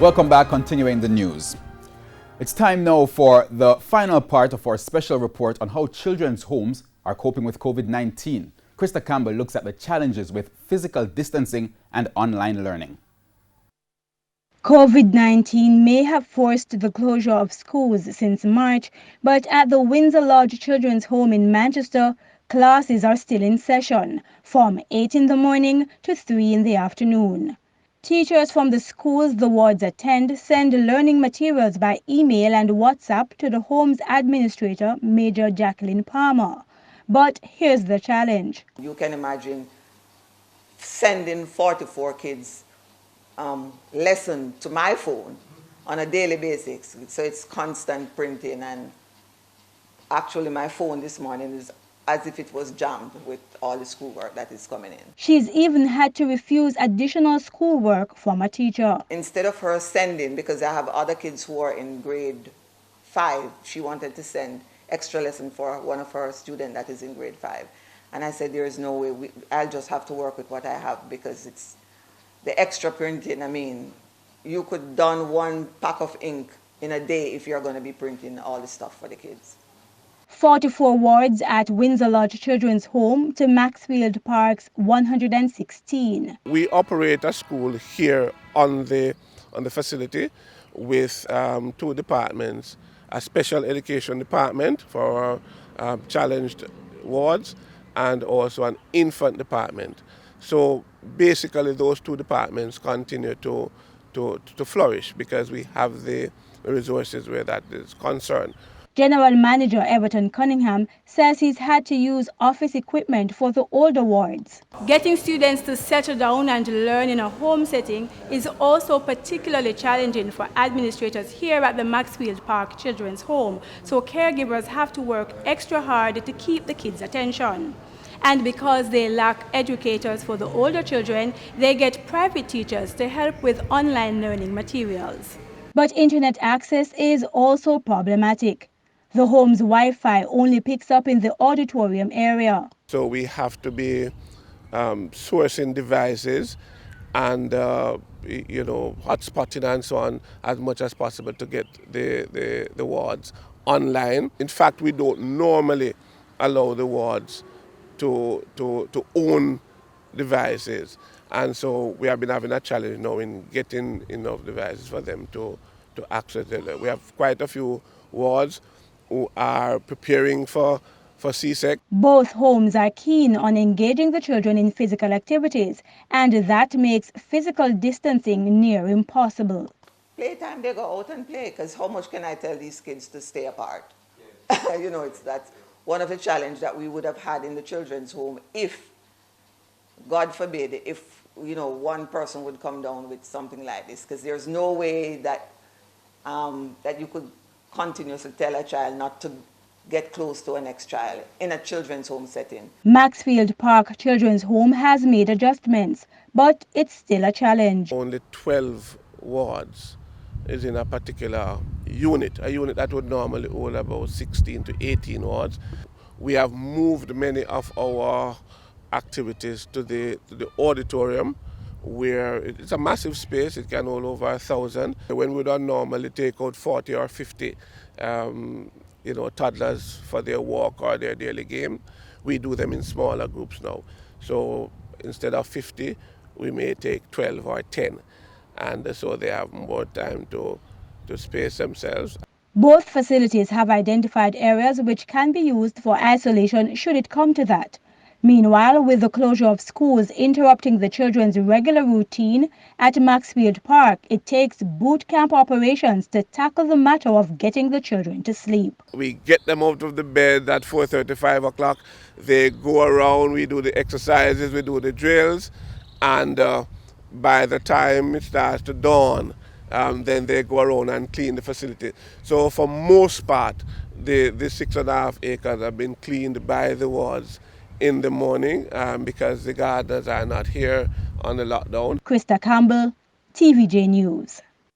Welcome back, continuing the news. It's time now for the final part of our special report on how children's homes are coping with COVID-19. Krista Campbell looks at the challenges with physical distancing and online learning. COVID-19 may have forced the closure of schools since March, but at the Windsor Lodge Children's Home in Manchester, classes are still in session from 8 in the morning to 3 in the afternoon. Teachers from the schools the wards attend send learning materials by email and WhatsApp to the home's administrator, Major Jacqueline Palmer. But here's the challenge. You can imagine sending 44 kids lesson to my phone on a daily basis. So it's constant printing, and actually my phone this morning is as if it was jammed with all the schoolwork that is coming in. She's even had to refuse additional schoolwork from a teacher. Instead of her sending, because I have other kids who are in grade 5, she wanted to send extra lesson for one of her students that is in grade 5. And I said, there is no way, I'll just have to work with what I have, because it's the extra printing. I mean, you could don one pack of ink in a day if you're going to be printing all the stuff for the kids. 44 wards at Windsor Lodge Children's Home to Maxfield Park's 116. We operate a school here on the facility with 2 departments, a special education department for challenged wards and also an infant department. So basically those 2 departments continue to flourish because we have the resources where that is concerned. General Manager Everton Cunningham says he's had to use office equipment for the older wards. Getting students to settle down and learn in a home setting is also particularly challenging for administrators here at the Maxfield Park Children's Home, so caregivers have to work extra hard to keep the kids' attention. And because they lack educators for the older children, they get private teachers to help with online learning materials. But internet access is also problematic. The home's Wi-Fi only picks up in the auditorium area. So we have to be sourcing devices and hotspotting and so on as much as possible to get the wards online. In fact, we don't normally allow the wards to own devices, and so we have been having a challenge now in getting enough devices for them to access it. We have quite a few wards who are preparing for CSEC. Both homes are keen on engaging the children in physical activities, and that makes physical distancing near impossible. Playtime, they go out and play, because how much can I tell these kids to stay apart? Yes. That's one of the challenges that we would have had in the children's home if, God forbid, if one person would come down with something like this, because there's no way that that you could continuously tell a child not to get close to a next child in a children's home setting. Maxfield Park Children's Home has made adjustments, but it's still a challenge. Only 12 wards is in a particular unit, a unit that would normally hold about 16 to 18 wards. We have moved many of our activities to the auditorium, where it's a massive space. It can hold over 1,000. When we don't normally take out 40 or 50 toddlers for their walk or their daily game, we do them in smaller groups now. So instead of 50, we may take 12 or 10, and so they have more time to space themselves. Both facilities have identified areas which can be used for isolation should it come to that. Meanwhile, with the closure of schools interrupting the children's regular routine at Maxfield Park, it takes boot camp operations to tackle the matter of getting the children to sleep. We get them out of the bed at 4:30, 5 o'clock. They go around, we do the exercises, we do the drills, and by the time it starts to dawn, then they go around and clean the facility. So for most part, the 6.5 acres have been cleaned by the wards in the morning because the gardeners are not here on the lockdown. Krista Campbell, TVJ News.